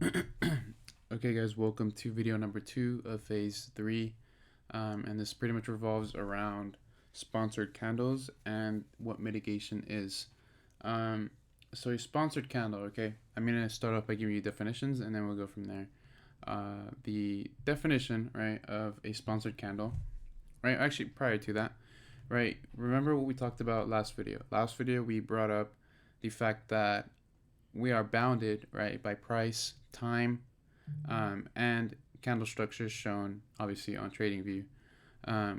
Okay guys, welcome to video number 2 of phase 3, and this pretty much revolves around sponsored candles and what mitigation is. So a sponsored candle, okay, I'm going to start off by giving you definitions and then we'll go from there. The definition, right, of a sponsored candle, right, actually prior to that, right, remember what we talked about last video. Last video we brought up the fact that we are bounded, right, by price, time, and candle structures shown obviously on TradingView.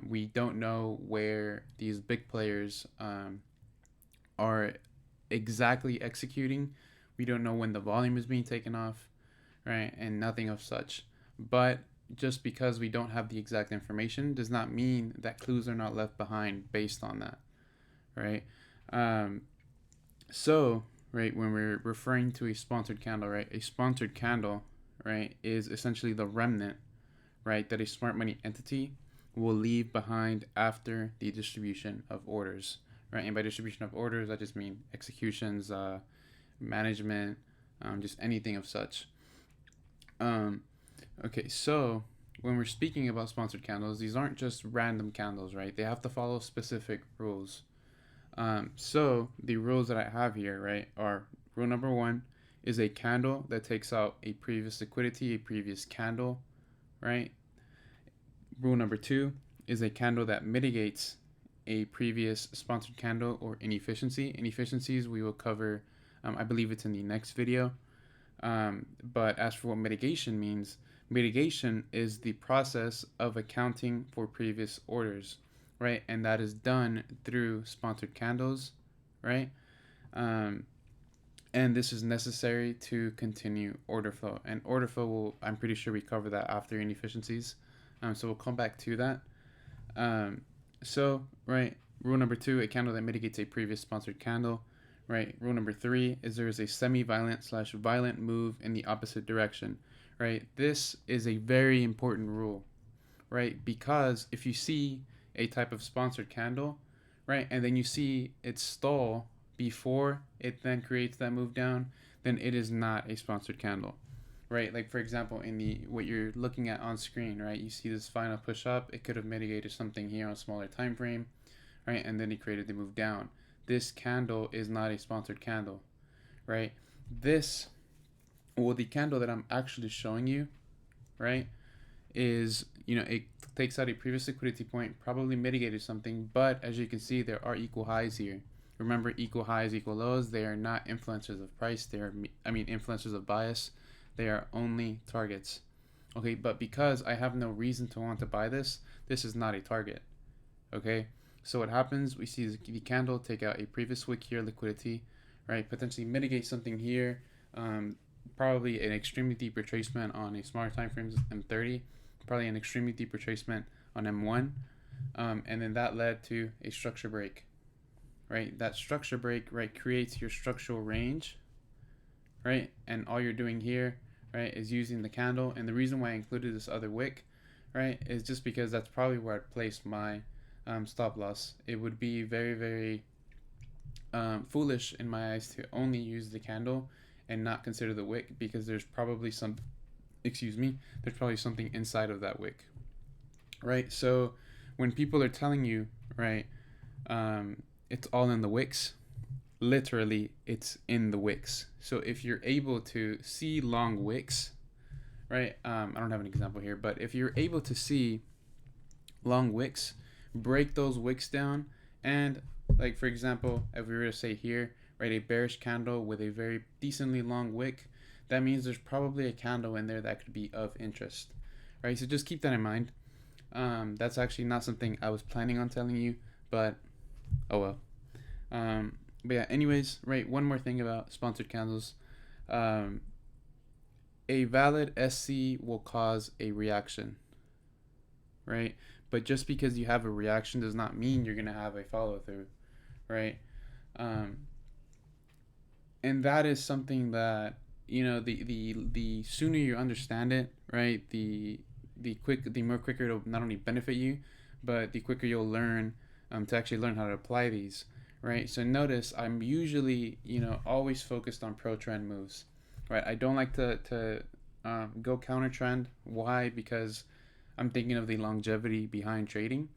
We don't know where these big players are exactly executing. We don't know when the volume is being taken off, right, and nothing of such. But just because we don't have the exact information does not mean that clues are not left behind based on that, right? Um, so, right, when we're referring to a sponsored candle, right, a sponsored candle, right, is essentially the remnant, right, that a smart money entity will leave behind after the distribution of orders, right? And by distribution of orders, I just mean executions, management, just anything of such. Um, okay, so when we're speaking about sponsored candles, these aren't just random candles, right? They have to follow specific rules. So the rules that I have here, right, are rule number 1 is a candle that takes out a previous liquidity, a previous candle, right? Rule number 2 is a candle that mitigates a previous sponsored candle or inefficiency. Inefficiencies we will cover, I believe it's in the next video. But as for what mitigation means, mitigation is the process of accounting for previous orders, right? And that is done through sponsored candles, right? Um, and this is necessary to continue order flow. And order flow I'm pretty sure we cover that after inefficiencies. So we'll come back to that. Right, rule number 2, a candle that mitigates a previous sponsored candle. Right, rule number 3 is there is a semi-violent/violent move in the opposite direction. Right, this is a very important rule. Right, because if you see a type of sponsored candle, right, and then you see it stall before it then creates that move down, then it is not a sponsored candle, right? Like for example, in the what you're looking at on screen, right? You see this final push up. It could have mitigated something here on a smaller time frame, right? And then it created the move down. This candle is not a sponsored candle, right? This, well, the candle that I'm actually showing you, right, is, it takes out a previous liquidity point, probably mitigated something, but as you can see, there are equal highs here. Remember, equal highs, equal lows. They are not influencers of price. Influencers of bias. They are only targets. Okay, but because I have no reason to want to buy this, this is not a target. Okay, so what happens? We see the candle take out a previous wick here, liquidity, right? Potentially mitigate something here. Probably an extremely deep retracement on a smaller time frames, M30. Probably an extremely deep retracement on M1. And then that led to a structure break, right? That structure break, right, creates your structural range, right? And all you're doing here, right, is using the candle. And the reason why I included this other wick, right, is just because that's probably where I'd place my stop loss. It would be very, very foolish in my eyes to only use the candle and not consider the wick, because there's probably there's probably something inside of that wick, right? So when people are telling you, right, it's all in the wicks, literally it's in the wicks. So if you're able to see long wicks, right, I don't have an example here, but if you're able to see long wicks, break those wicks down, and like for example, if we were to say here, right, a bearish candle with a very decently long wick, that means there's probably a candle in there that could be of interest, right? So just keep that in mind. That's actually not something I was planning on telling you, but oh well. But yeah, anyways, right, one more thing about sponsored candles. A valid SC will cause a reaction, right? But just because you have a reaction does not mean you're gonna have a follow through, right? Um, and that is something that, the sooner you understand it, right, the more quicker it'll not only benefit you, but the quicker you'll learn to actually learn how to apply these, right? So notice I'm usually, always focused on pro trend moves, right? I don't like to go counter trend. Why? Because I'm thinking of the longevity behind trading,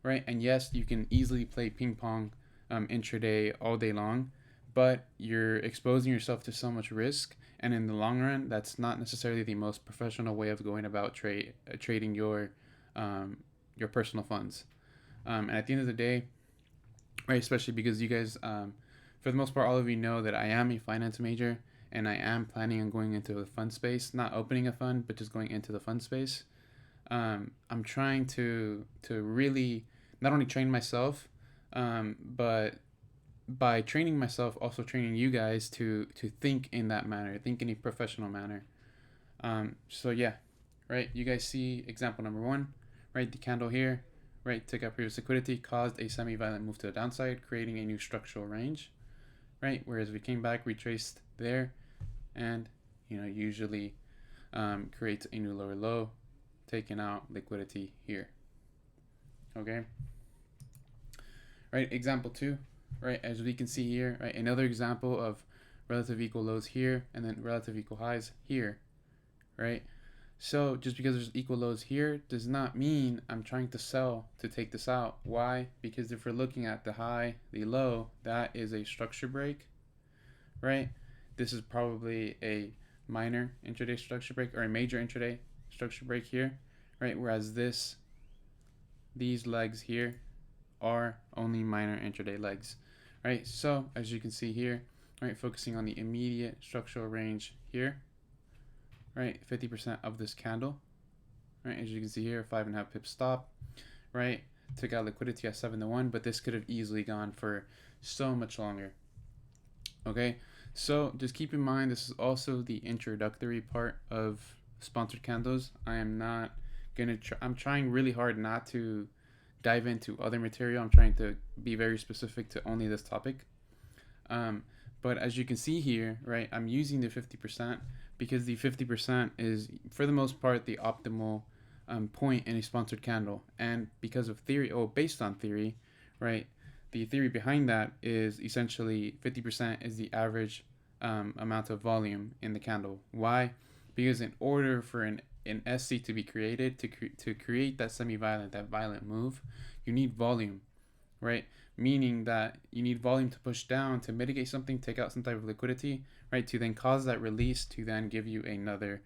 right? And yes, you can easily play ping pong intraday all day long, but you're exposing yourself to so much risk, and in the long run, that's not necessarily the most professional way of going about trading your personal funds. And at the end of the day, right, especially because you guys, for the most part, all of you know that I am a finance major and I am planning on going into the fund space, not opening a fund, but just going into the fund space. I'm trying to really not only train myself, but by training myself, also training you guys to think in that manner, think in a professional manner. So yeah, right. You guys see example number one, right? The candle here, right? Took out previous liquidity, caused a semi-violent move to the downside, creating a new structural range, right? Whereas we came back, retraced there, and usually creates a new lower low, taking out liquidity here. Okay. Right. Example two, right? As we can see here, right? Another example of relative equal lows here, and then relative equal highs here, right? So just because there's equal lows here does not mean I'm trying to sell to take this out. Why? Because if we're looking at the high, the low, that is a structure break, right? This is probably a minor intraday structure break or a major intraday structure break here, right? Whereas these legs here are only minor intraday legs, right? So as you can see here, right, focusing on the immediate structural range here, right, 50% of this candle, right, as you can see here, 5.5 pip stop, right, took out liquidity at 7 to 1, but this could have easily gone for so much longer. Okay, so just keep in mind this is also the introductory part of sponsored candles. I am not gonna I'm trying really hard not to dive into other material. I'm trying to be very specific to only this topic. But as you can see here, right, I'm using the 50% because the 50% is, for the most part, the optimal point in a sponsored candle. And because of theory, based on theory, right, the theory behind that is essentially 50% is the average amount of volume in the candle. Why? Because in order for an SC to be created, to create that semi-violent, that violent move, you need volume, right? Meaning that you need volume to push down to mitigate something, take out some type of liquidity, right? To then cause that release to then give you another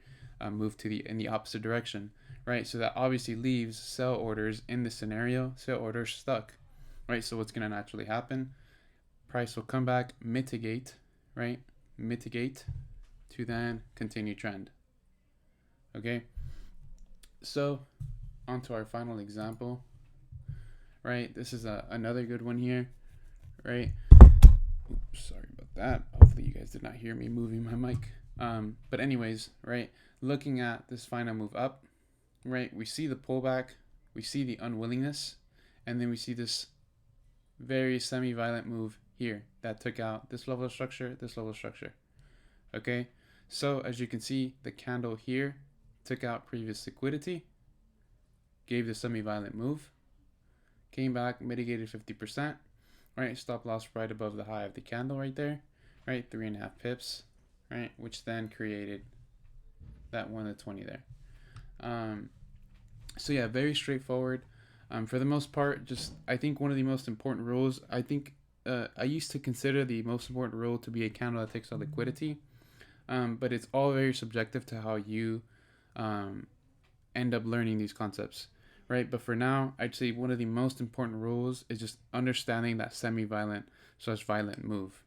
move in the opposite direction, right? So that obviously leaves sell orders in this scenario, sell orders stuck, right? So what's going to naturally happen? Price will come back, mitigate, right? Mitigate to then continue trend. Okay. So onto our final example. Right, this is another good one here, right? Oops, sorry about that. Hopefully you guys did not hear me moving my mic. But anyways, right, looking at this final move up, right, we see the pullback, we see the unwillingness, and then we see this very semi-violent move here that took out this level of structure, this level of structure. Okay, so as you can see, the candle here took out previous liquidity, gave the semi-violent move, came back, mitigated 50%, right? Stop loss right above the high of the candle right there, right? 3.5 pips, right? Which then created that 1 to 20 there. So yeah, very straightforward. For the most part, just I think one of the most important rules, I think I used to consider the most important rule to be a candle that takes out liquidity, but it's all very subjective to how you end up learning these concepts. Right, but for now, I'd say one of the most important rules is just understanding that semi-violent / violent move.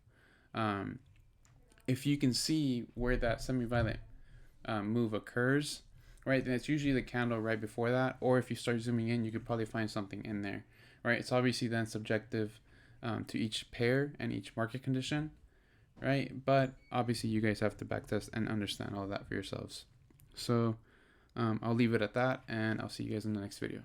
If you can see where that semi-violent move occurs, right, then it's usually the candle right before that, or if you start zooming in, you could probably find something in there, right? It's obviously then subjective to each pair and each market condition, right? But obviously you guys have to backtest and understand all of that for yourselves. So I'll leave it at that, and I'll see you guys in the next video.